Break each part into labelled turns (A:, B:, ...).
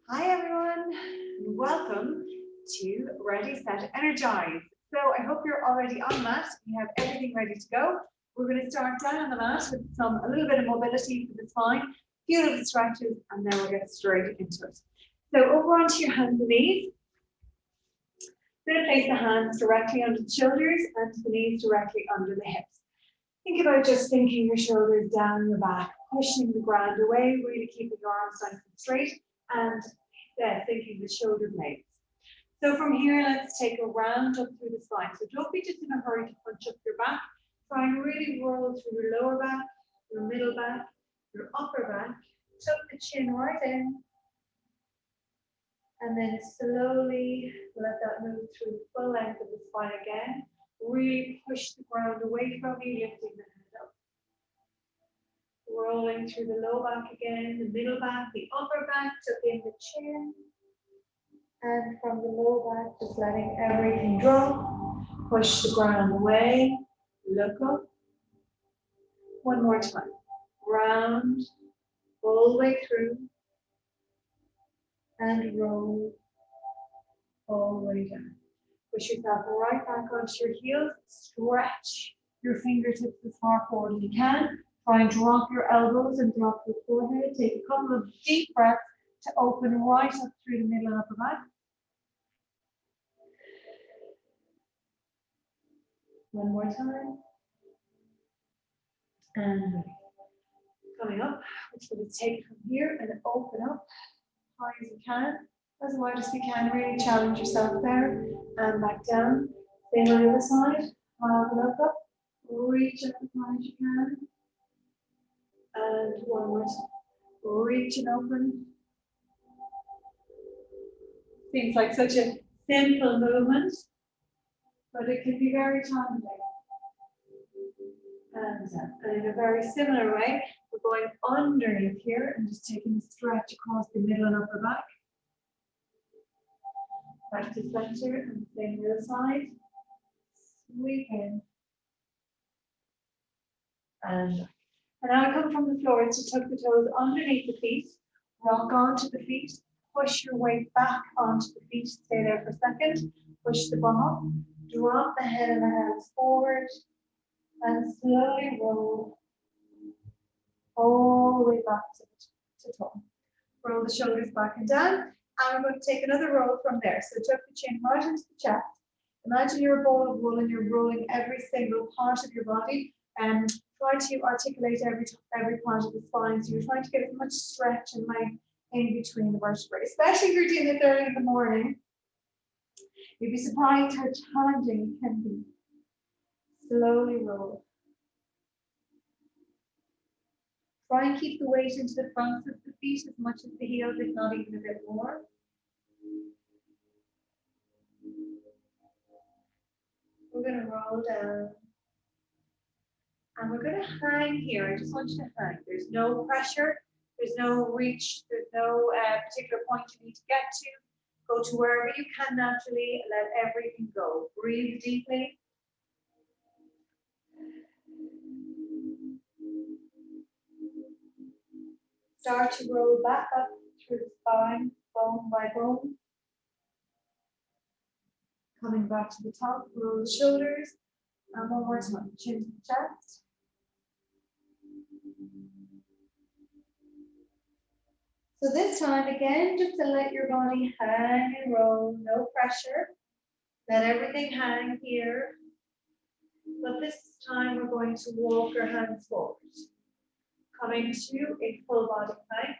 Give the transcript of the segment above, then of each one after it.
A: Hi everyone, and welcome to Ready, Set, Energize. So I hope you're already on the mat. You have everything ready to go. We're going to start down on the mat with a little bit of mobility for the spine, a few little stretches, and then we'll get straight into it. So over onto your hands and knees. I'm going to place the hands directly under the shoulders and the knees directly under the hips. Think about just sinking your shoulders down your back, pushing the ground away, really keeping your arms nice and straight, and thinking the shoulder blades. So from here, let's take a round up through the spine. So don't be just in a hurry to punch up your back. Try and really roll through your lower back, your middle back, your upper back. Tuck the chin right in. And then slowly let that move through the full length of the spine again. Really push the ground away from you, lifting the head up. Rolling through the low back again, the middle back, the upper back, tuck in the chin. And from the low back, just letting everything drop. Push the ground away. Look up. One more time. Round. All the way through. And roll. All the way down. Push yourself right back onto your heels. Stretch your fingertips as far forward as you can. Try and drop your elbows and drop your forehead. Take a couple of deep breaths to open right up through the middle and upper back. One more time. And coming up, we're just going to take it from here and open up as high as you can, as wide as you can. Really challenge yourself there. And back down. Same on the other side. Look up. Reach up as high as you can. And one more time. Reach and open. Seems like such a simple movement, but it can be very challenging. And in a very similar way, we're going underneath here and just taking a stretch across the middle and upper back. Back to center and same the other side. Sweep in. And now I come from the floor to tuck the toes underneath the feet. Rock onto the feet. Push your weight back onto the feet. Stay there for a second. Push the bum up. Drop the head and the hands forward. And slowly roll all the way back to top. Roll the shoulders back and down. And we're going to take another roll from there. So tuck the chin right into the chest. Imagine you're a ball of wool and you're rolling every single part of your body. And try to articulate every part of the spine. So you're trying to get as much stretch and length in between the vertebrae. Especially if you're doing it early in the morning. You'd be surprised how challenging it can be. Slowly roll. Try and keep the weight into the fronts of the feet as much as the heels, if not even a bit more. We're going to roll down. And we're going to hang here. I just want you to hang. There's no pressure. There's no reach. There's no particular point you need to get to. Go to wherever you can naturally. Let everything go. Breathe deeply. Start to roll back up through the spine, bone by bone. Coming back to the top, roll the shoulders. And one more time, chin to the chest. So this time again, just to let your body hang and roll, no pressure. Let everything hang here. But this time we're going to walk our hands forward. Coming to a full body plank.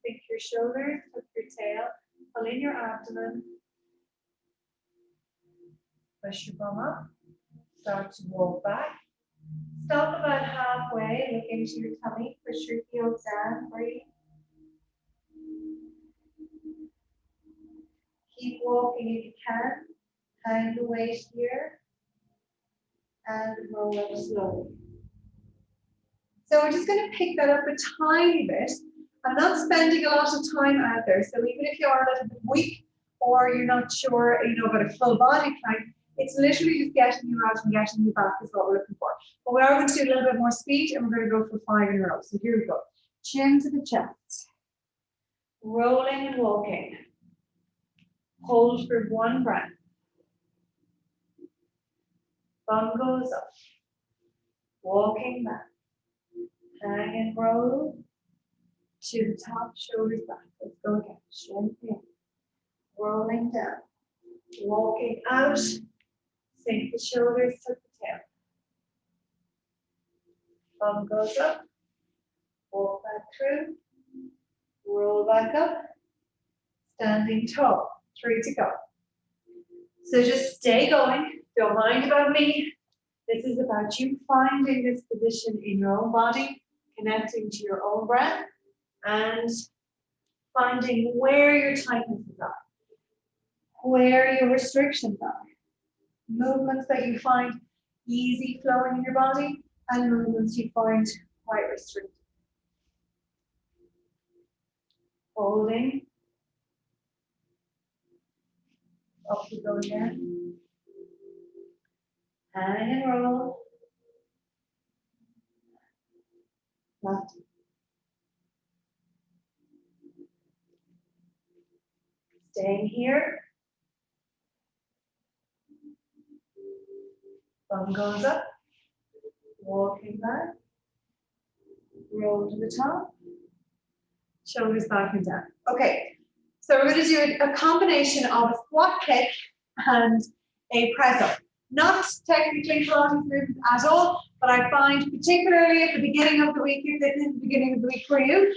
A: Sink your shoulders, tuck your tail, pull in your abdomen. Push your bum up. Start to walk back. Stop about halfway, look into your tummy, push your heels down, breathe. Keep walking if you can. Hang the weight here. And roll up slowly. So we're just going to pick that up a tiny bit. I'm not spending a lot of time out there. So even if you are a little bit weak or you're not sure, about a full body plank, it's literally just getting you out and getting you back is what we're looking for. But we are going to do a little bit more speed and we're going to go for 5 in a row. So here we go. Chin to the chest. rolling and walking. Hold for one breath. Bum goes up. Walking back. Hang and roll to the top, shoulders back. Let's go again. Strength in. Rolling down. Walking out. Sink the shoulders, tuck the tail. Bum goes up. Walk back through. Roll back up. Standing tall. 3 to go. So just stay going. Don't mind about me. This is about you finding this position in your own body, connecting to your own breath, and finding where your tightnesses are, where your restrictions are. Movements that you find easy flowing in your body, and movements you find quite restricted. Holding. Up we go again. Hang and roll. Left. Staying here. Bum goes up. Walking back. Roll to the top. Shoulders back and down. Okay, so we're going to do a combination of a squat kick and a press up. Not technically Pilates movements at all, but I find particularly at the beginning of the week, if this is the beginning of the week for you,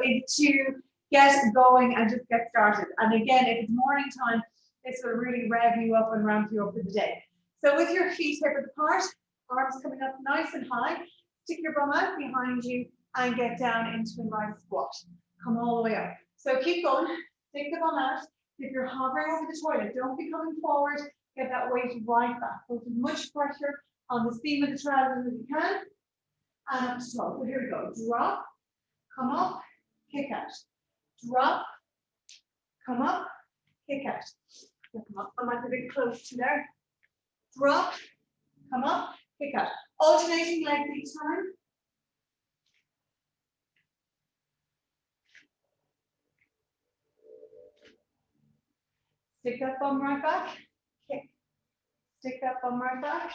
A: is to get going and just get started. And again, if it's morning time, this will really rev you up and ramp you up for the day. So with your feet hip width apart, arms coming up nice and high, stick your bum out behind you and get down into a nice squat. Come all the way up. So keep going, stick the bum out. If you're hovering over the toilet, don't be coming forward. Get that weight right back. Put as much pressure on the seam of the trousers as you can. And up to top. So here we go. Drop, come up, kick out. Drop, come up, kick out. Come up. I might be a bit close to there. Drop, come up, kick out. Alternating legs each time. Stick that bum right back, kick. Stick that bum right back,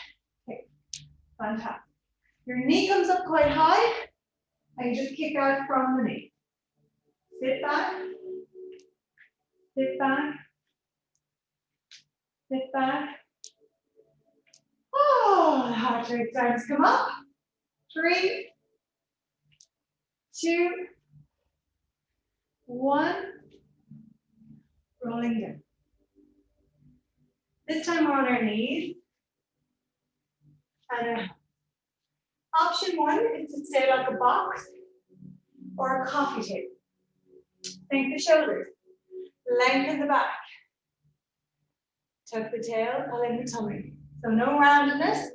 A: kick. Fantastic. Your knee comes up quite high, and you just kick out from the knee. Sit back, sit back, sit back. Oh, the heart rate starts to come up. 3, 2, 1. Rolling down. This time we're on our knees. And option 1 is to stay like a box or a coffee table. Sink the shoulders. Lengthen the back. Tuck the tail, pull in the tummy. So no roundedness,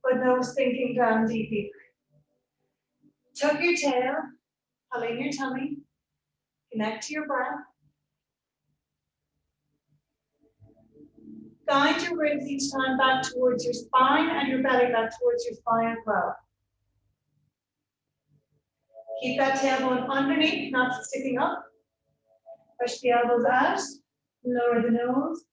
A: but no sinking down deep either. Tuck your tail, pull in your tummy, connect to your breath. Guide your ribs each time back towards your spine and your belly back towards your spine as well. Keep that tailbone underneath, not sticking up. Push the elbows out, lower the nose.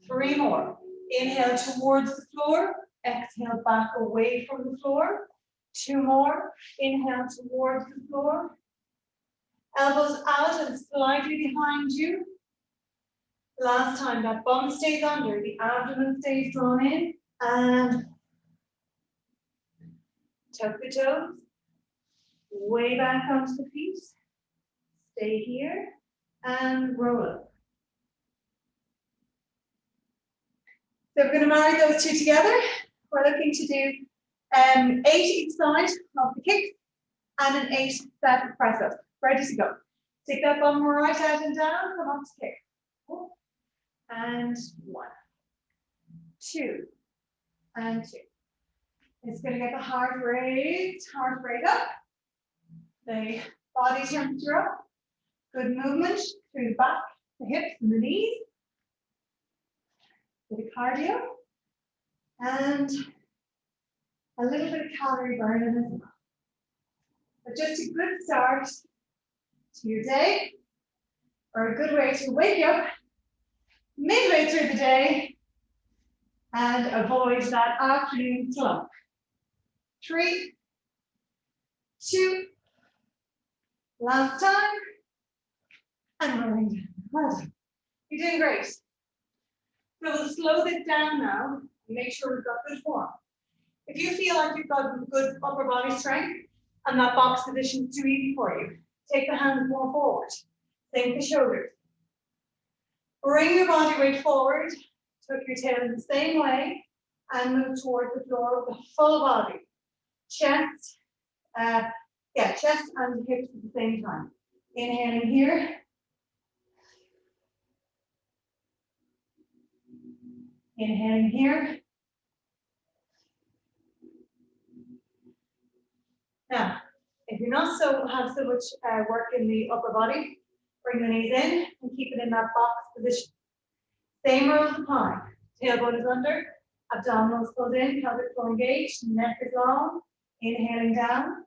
A: Three more. Inhale towards the floor. Exhale back away from the floor. 2 more. Inhale towards the floor. Elbows out and slightly behind you. Last time, that bum stays under, the abdomen stays drawn in, and tuck the toes. Way back onto the feet. Stay here and roll up. So we're going to marry those two together. We're looking to do 8 each side of the kick and an 8 set of press ups. Ready to go. Take that bum right out and down. Come up to kick. 4 and 1, 2 and 2. It's going to get the heart rate up, the body temperature up, good movement through the back, the hips and the knees, bit of cardio, and a little bit of calorie burning as well. But just a good start to your day, or a good way to wake up midway through the day and avoid that afternoon slump. 3, 2, last time, and rolling down. Well done. You're doing great. So we'll slow this down now and make sure we've got good form. If you feel like you've got good upper body strength and that box position is too easy for you, take the hands more forward. Sink the shoulders. Bring your body weight forward, tuck your tail in the same way, and move towards the floor with the full body. Chest, chest and hips at the same time. Inhaling here. Inhaling here. Now, if you're not have so much work in the upper body, bring the knees in and keep it in that box position. Same rules apply. Tailbone is under, abdominals pulled in, pelvic floor engaged, neck is long. Inhaling down.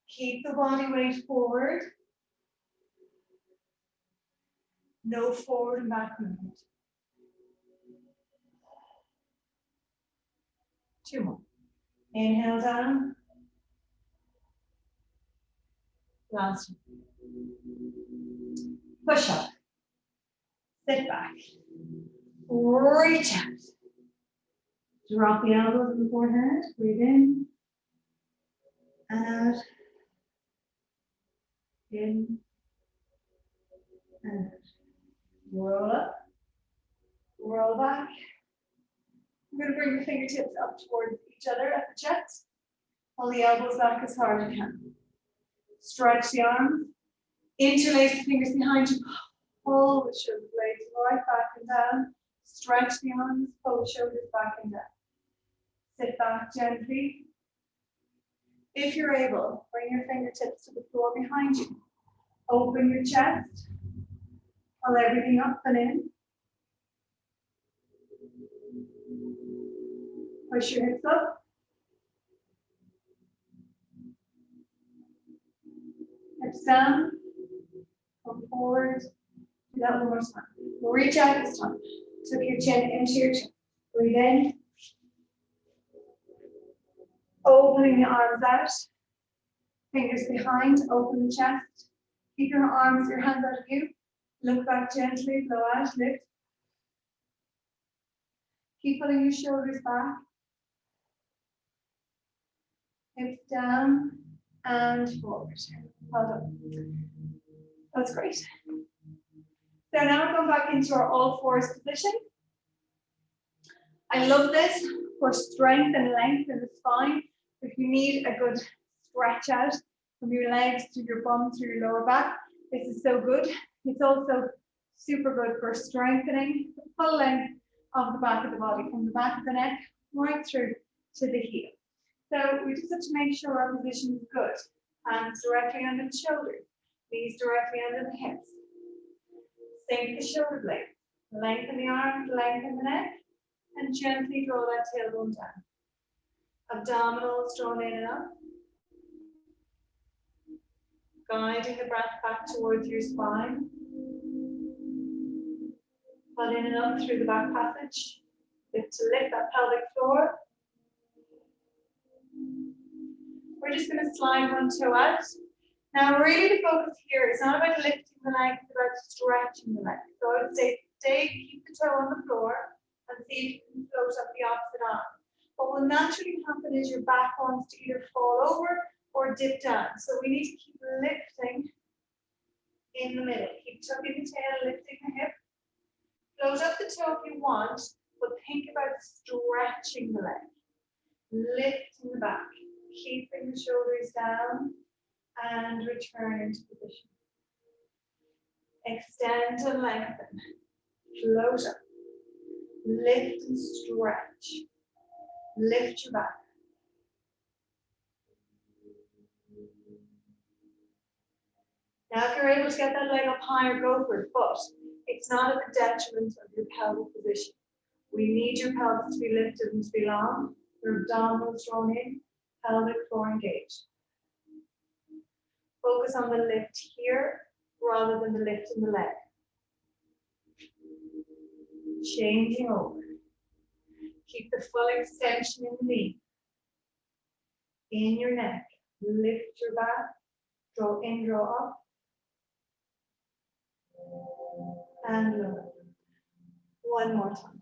A: Keep the body weight forward. No forward and back movement. 2 more. Inhale down. Last one. Push up. Sit back. Reach out. Drop the elbows in the forehead. Breathe in. Out. In. Out. Roll up. Roll back. I'm going to bring the fingertips up towards each other at the chest. Pull the elbows back as hard as you can. Stretch the arms. Interlace the fingers behind you. Pull the shoulder blades right back and down. Stretch the arms. Pull the shoulders back and down. Sit back gently. If you're able, bring your fingertips to the floor behind you. Open your chest. Pull everything up and in. Push your hips up. Hips down. Come forward. Do that one more time. We'll reach out this time. Tuck your chin into your chest. Breathe in. Opening the arms out. Fingers behind. Open the chest. Keep your hands out of you. Look back gently. Blow out. Lift. Keep pulling your shoulders back. Hips down and forward. Well done. That's great. So now we're going back into our all fours position. I love this for strength and length in the spine. If you need a good stretch out from your legs to your bum to your lower back, this is so good. It's also super good for strengthening the full length of the back of the body, from the back of the neck right through to the heel. So we just have to make sure our position is good. Hands directly under the shoulders, knees directly under the hips. Sink the shoulder blades, lengthen the arms, lengthen the neck, and gently draw that tailbone down. Abdominals drawn in and up. Guiding the breath back towards your spine. Pull in and up through the back passage. Lift to lift that pelvic floor. We're just going to slide one toe out. Now, really the focus here is not about lifting the leg, it's about stretching the leg. So I would say keep the toe on the floor and see if you can float up the opposite arm. What will naturally happen is your back wants to either fall over or dip down. So we need to keep lifting in the middle. Keep tucking the tail, lifting the hip. Float up the toe if you want, but think about stretching the leg. Lifting the back. Keeping the shoulders down and return into position. Extend and lengthen. Float up. Lift and stretch. Lift your back. Now, if you're able to get that leg up higher, go for it, but it's not at the detriment of your pelvic position. We need your pelvis to be lifted and to be long, your abdominals drawn in, pelvic floor engaged. Focus on the lift here rather than the lift in the leg. Changing over. Keep the full extension in the knee. In your neck. Lift your back. Draw in, draw up. And lower. One more time.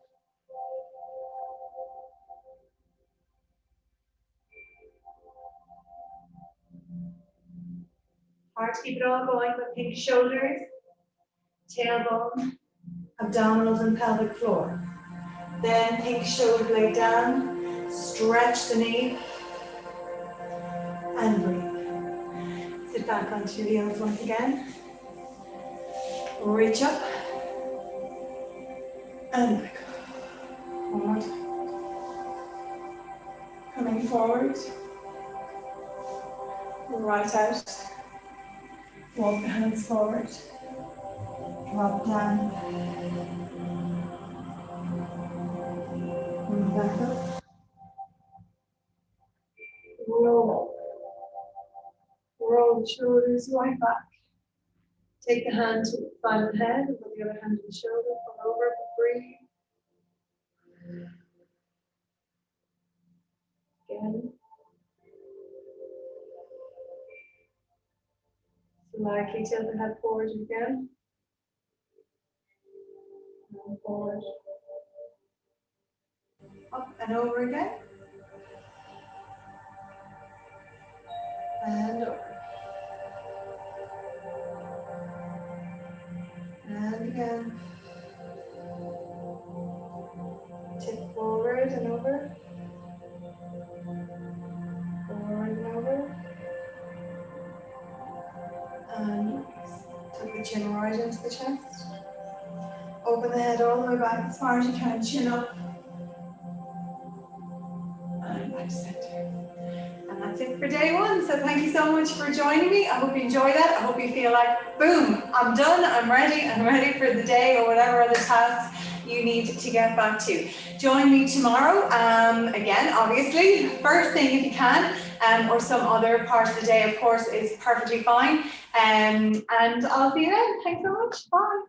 A: Hard to keep it all going, but think shoulders, tailbone, abdominals and pelvic floor. Then think shoulder blade down, stretch the knee, and breathe. Sit back onto your heels once again. Reach up, and back. One more time. Coming forward, right out. Walk the hands forward, drop down, and back up. Roll. Roll the shoulders right back. Take the hand to the final head, and put the other hand to the shoulder, pull over, breathe. Again. Slightly tilt the head forward again. And forward. Up and over again. And over. And again. Tip forward and over. Forward and over. And tuck the chin right into the chest. Open the head all the way back as far as you can, chin up. And back to center. And that's it for day one. So thank you so much for joining me. I hope you enjoy that. I hope you feel like, boom, I'm done, I'm ready for the day or whatever other tasks you need to get back to. Join me tomorrow, again, obviously, first thing if you can, or some other part of the day, of course, is perfectly fine. And I'll see you then. Thanks so much. Bye.